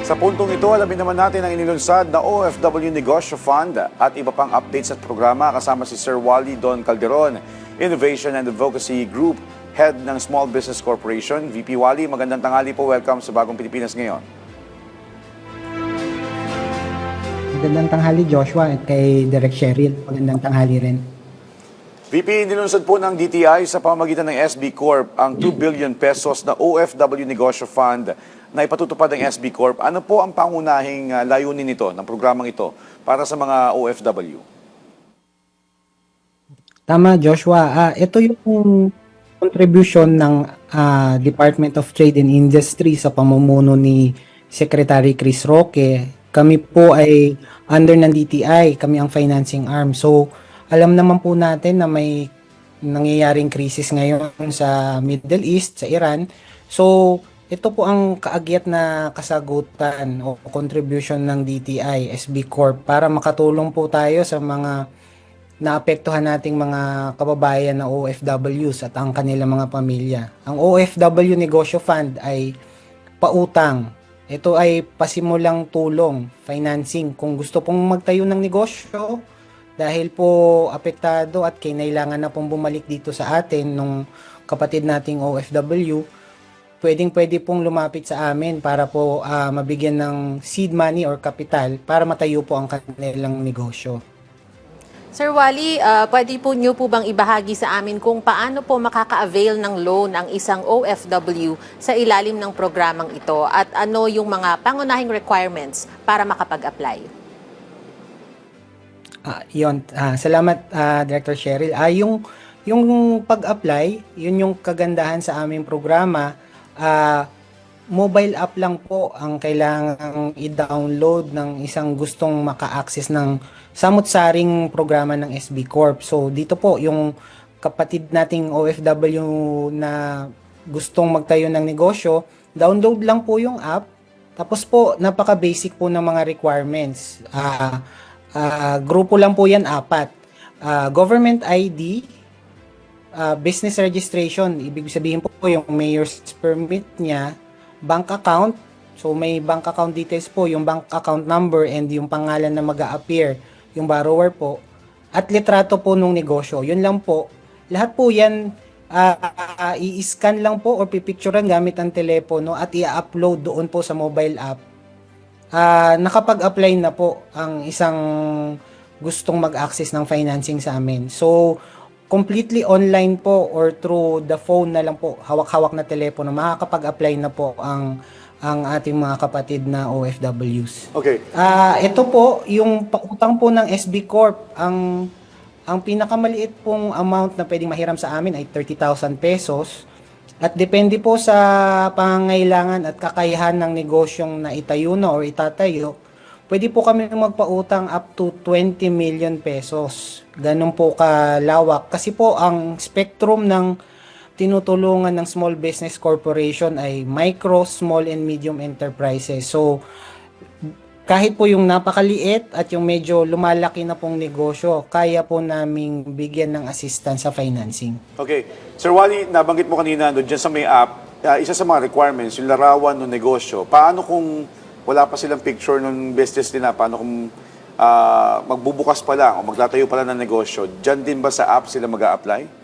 Sa puntong ito, alamin naman natin ang inilunsad na OFW Negosyo Fund at iba pang updates at programa kasama si Sir Wally Don Calderon, Innovation and Advocacy Group, Head ng Small Business Corporation. VP Wally, magandang tanghali po. Welcome sa Bagong Pilipinas ngayon. Magandang tanghali Joshua at kay Direk Cheryl. Magandang tanghali rin. VP, nilunsad po ng DTI sa pamamagitan ng SB Corp ang 2 billion pesos na OFW Negosyo Fund na ipatutupad ng SB Corp. Ano po ang pangunahing layunin nito, ng programang ito, para sa mga OFW? Tama Joshua, ito yung contribution ng Department of Trade and Industry sa pamumuno ni Secretary Chris Roque. Kami po ay under ng DTI, kami ang financing arm. So alam naman po natin na may nangyayaring krisis ngayon sa Middle East, sa Iran. So ito po ang kaagyat na kasagutan o contribution ng DTI, SB Corp para makatulong po tayo sa mga naapektuhan nating mga kababayan na OFWs at ang kanilang mga pamilya. Ang OFW Negosyo Fund ay pautang. Ito ay pasimulang tulong, financing. Kung gusto pong magtayo ng negosyo, dahil po apektado at kinailangan na pong bumalik dito sa atin nung kapatid nating OFW, pwedeng-pwede pong lumapit sa amin para po mabigyan ng seed money or capital para matayo po ang kanilang negosyo. Sir Wally, pwede po niyo po bang ibahagi sa amin kung paano po makaka-avail ng loan ang isang OFW sa ilalim ng programang ito at ano yung mga pangunahing requirements para makapag-apply? Salamat Director Cheryl. Yung pag-apply, yun yung kagandahan sa aming programa. Mobile app lang po ang kailangang i-download ng isang gustong maka-access ng samut-saring programa ng SB Corp. So dito po yung kapatid nating OFW na gustong magtayo ng negosyo, download lang po yung app. Tapos po napaka-basic po ng mga requirements. Grupo lang po yan, 4. Government ID, business registration, ibig sabihin po yung mayor's permit niya, bank account, so may bank account details po, yung bank account number and yung pangalan na mag-a-appear, yung borrower po, at litrato po nung negosyo. Yun lang po. Lahat po yan, i-scan lang po or pipicturean gamit ang telepono at i-upload doon po sa mobile app. Nakapag-apply na po ang isang gustong mag-access ng financing sa amin. So, completely online po or through the phone na lang po, hawak-hawak na telepono, makakapag-apply na po ang ating mga kapatid na OFWs. Okay. Ito po, yung pautang po ng SB Corp, ang pinakamaliit pong amount na pwedeng mahiram sa amin ay 30,000 pesos. At depende po sa pangangailangan at kakayahan ng negosyong na itayo na or itatayo, pwede po kami magpautang up to 20 million pesos. Ganun po kalawak. Kasi po ang spectrum ng tinutulungan ng Small Business Corporation ay micro, small, and medium enterprises. So, kahit po yung napakaliit at yung medyo lumalaki na pong negosyo, kaya po naming bigyan ng assistance sa financing. Okay. Sir Wally, nabanggit mo kanina doon dyan sa may app, isa sa mga requirements, yung larawan ng negosyo. Paano kung wala pa silang picture ng business nila? Paano kung magbubukas pa lang o maglatayo pa lang ng negosyo? Diyan din ba sa app sila mag-a-apply?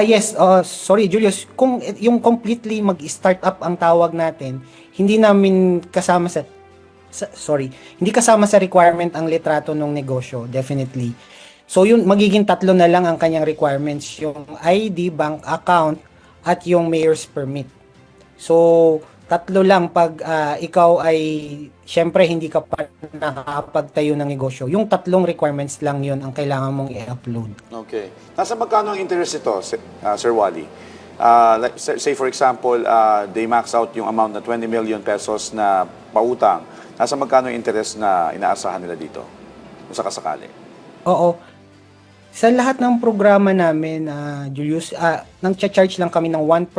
Yes. Sorry, Julius. Kung yung completely mag-start up ang tawag natin, hindi namin kasama hindi kasama sa requirement ang litrato ng negosyo, definitely. So yun, magiging 3 na lang ang kanyang requirements, yung ID, bank account, at yung mayor's permit. So 3 lang pag ikaw ay, syempre hindi ka pa nakapagtayo ng negosyo. Yung 3 requirements lang yun ang kailangan mong i-upload. Okay. Nasa magkano ang interest ito, Sir Wally? Say for example, they max out yung amount na 20 million pesos na pautang. Nasa magkano yung interest na inaasahan nila dito? Kung sakasakali. Oo. Sa lahat ng programa namin, Julius, nang-charge lang kami ng 1%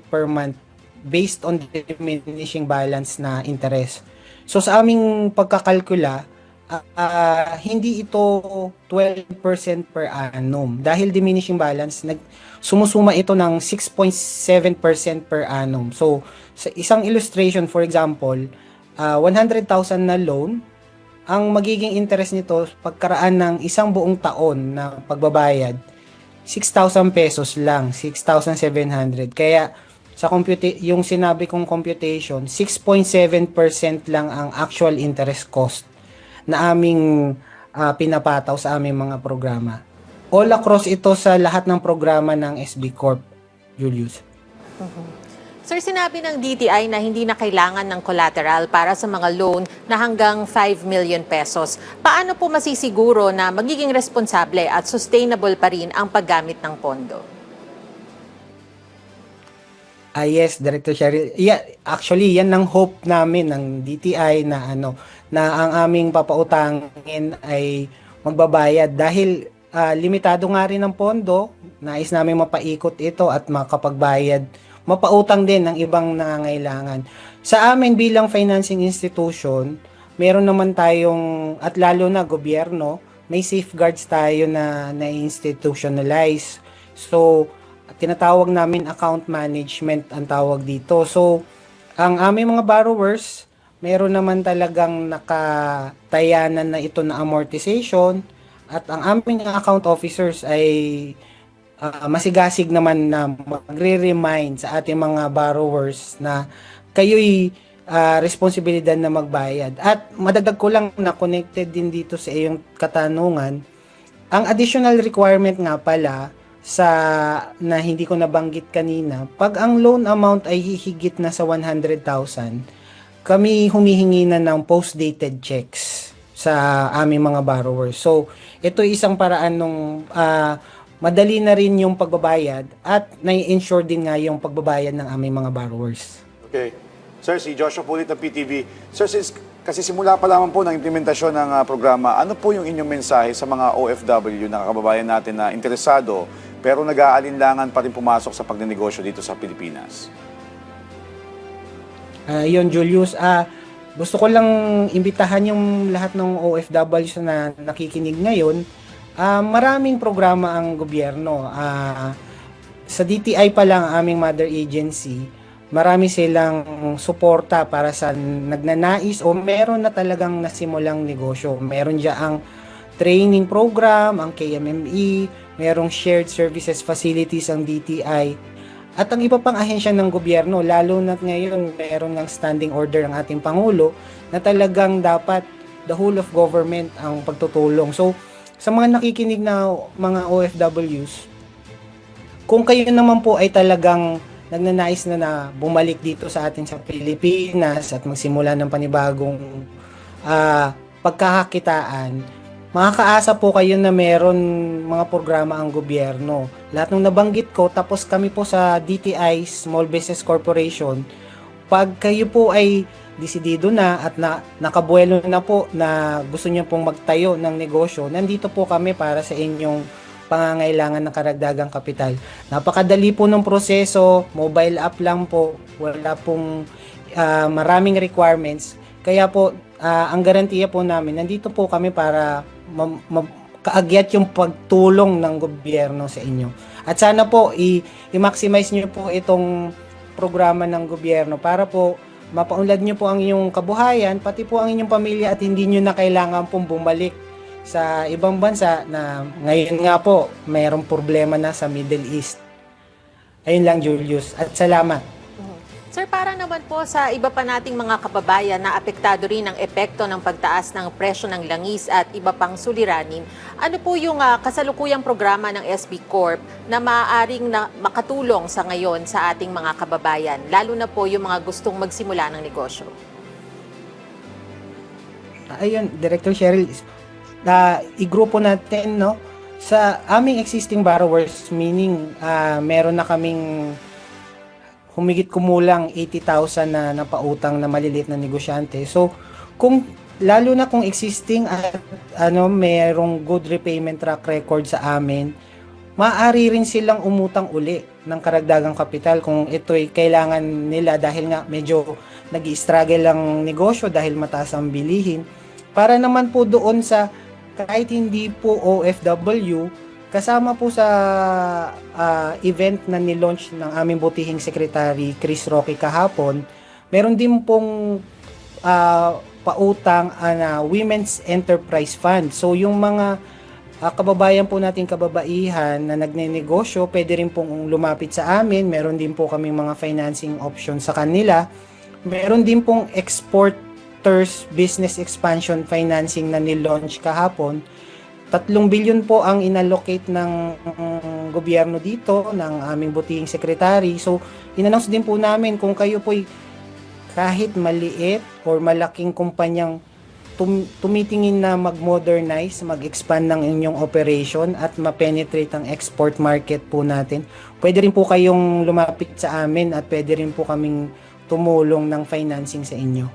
per month based on diminishing balance na interest. So sa aming pagkakalkula, hindi ito 12% per annum. Dahil diminishing balance, sumusuma ito ng 6.7% per annum. So sa isang illustration, for example, 100,000 na loan, ang magiging interest nito pagkaraan ng isang buong taon na pagbabayad, 6,000 pesos lang, 6,700. Kaya sa yung sinabi kong computation, 6.7% lang ang actual interest cost na aming pinapataw sa aming mga programa. All across ito sa lahat ng programa ng SB Corp, Julius. Sir, sinabi ng DTI na hindi na kailangan ng collateral para sa mga loan na hanggang 5 million pesos. Paano po masisiguro na magiging responsable at sustainable pa rin ang paggamit ng pondo? Yes, Director Cheryl. Yeah, actually, yan ang hope namin ng DTI na na ang aming papautangin ay magbabayad dahil limitado nga rin ang pondo. Nais namin mapaikot ito at makapagbayad, mapautang din ng ibang nangangailangan. Sa amin bilang financing institution, meron naman tayong, at lalo na gobyerno, may safeguards tayo na institutionalize. So, tinatawag namin account management ang tawag dito. So, ang aming mga borrowers, meron naman talagang nakatayanan na ito na amortization at ang aming account officers ay masigasig naman na magre-remind sa ating mga borrowers na kayo'y responsibilidad na magbayad. At madagdag ko lang na connected din dito sa iyong katanungan, ang additional requirement nga pala sa na hindi ko nabanggit kanina, pag ang loan amount ay hihigit na sa 100,000, kami humihingi na ng post-dated checks sa aming mga borrowers. So, ito isang paraan nung madali na rin yung pagbabayad at nai-ensure din nga yung pagbabayad ng aming mga borrowers. Okay. Sir, si Joshua Pulit ng PTV. Sir, kasi simula pa lamang po ng implementasyon ng programa, ano po yung inyong mensahe sa mga OFW na kababayan natin na interesado pero nag-aalinlangan pa rin pumasok sa pagnenegosyo dito sa Pilipinas? Yun, Julius. Gusto ko lang imbitahan yung lahat ng OFWs na nakikinig ngayon. Maraming programa ang gobyerno. Sa DTI pa lang, aming mother agency, marami silang suporta para sa nagnanais o meron na talagang nasimulang negosyo. Meron ang training program, ang KMME, merong shared services facilities ang DTI, at ang iba pang ahensya ng gobyerno, lalo na ngayon meron ng standing order ang ating Pangulo na talagang dapat the whole of government ang pagtutulong. So, sa mga nakikinig na mga OFWs, kung kayo naman po ay talagang nagnanais na bumalik dito sa atin sa Pilipinas at magsimula ng panibagong pagkakakitaan, makakaasa po kayo na meron mga programa ang gobyerno. Lahat ng nabanggit ko, tapos kami po sa DTI Small Business Corporation, pag kayo po ay desidido na at nakabuelo na po na gusto niyo pong magtayo ng negosyo, nandito po kami para sa inyong pangangailangan ng karagdagang kapital. Napakadali po ng proseso, mobile app lang po, wala pong maraming requirements. Kaya po, ang garantiya po namin, nandito po kami para kaagyat yung pagtulong ng gobyerno sa inyo. At sana po, i-maximize nyo po itong programa ng gobyerno para po mapaunlad nyo po ang inyong kabuhayan, pati po ang inyong pamilya at hindi nyo na kailangan pong bumalik sa ibang bansa na ngayon nga po mayroong problema na sa Middle East. Ayun lang, Julius. At salamat. Sir, para naman po sa iba pa nating mga kababayan na apektado rin ng epekto ng pagtaas ng presyo ng langis at iba pang suliranin, ano po yung kasalukuyang programa ng SB Corp na maaaring makatulong sa ngayon sa ating mga kababayan, lalo na po yung mga gustong magsimula ng negosyo? Ayun, Director Cheryl, igrupo natin sa aming existing borrowers, meaning meron na kaming humigit kumulang 80,000 na napautang na maliliit na negosyante. So, lalo na kung existing at mayroong good repayment track record sa amin, maaari rin silang umutang uli ng karagdagang kapital kung ito'y kailangan nila dahil nga medyo nag-i-struggle ang negosyo dahil mataas ang bilihin. Para naman po doon sa kahit hindi po OFW, kasama po sa event na nilaunch ng aming butihing Secretary Chris Roque kahapon, Meron din pong pautang na Women's Enterprise Fund. So yung mga kababayan po natin kababaihan na nagnenegosyo, pwede rin pong lumapit sa amin. Meron din po kaming mga financing options sa kanila. Meron din pong Exporters Business Expansion Financing na nilaunch kahapon. 3 bilyon po ang inallocate ng gobyerno dito, ng aming butihing secretary. So, in-announce din po namin kung kayo po'y kahit maliit or malaking kumpanyang tumitingin na mag-modernize, mag-expand ng inyong operation at ma-penetrate ang export market po natin, pwede rin po kayong lumapit sa amin at pwede rin po kaming tumulong ng financing sa inyo.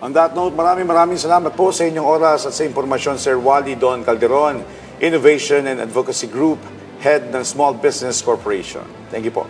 On that note, maraming salamat po sa inyong oras at sa impormasyon, Sir Wally Don Calderon, Innovation and Advocacy Group, Head ng Small Business Corporation. Thank you po.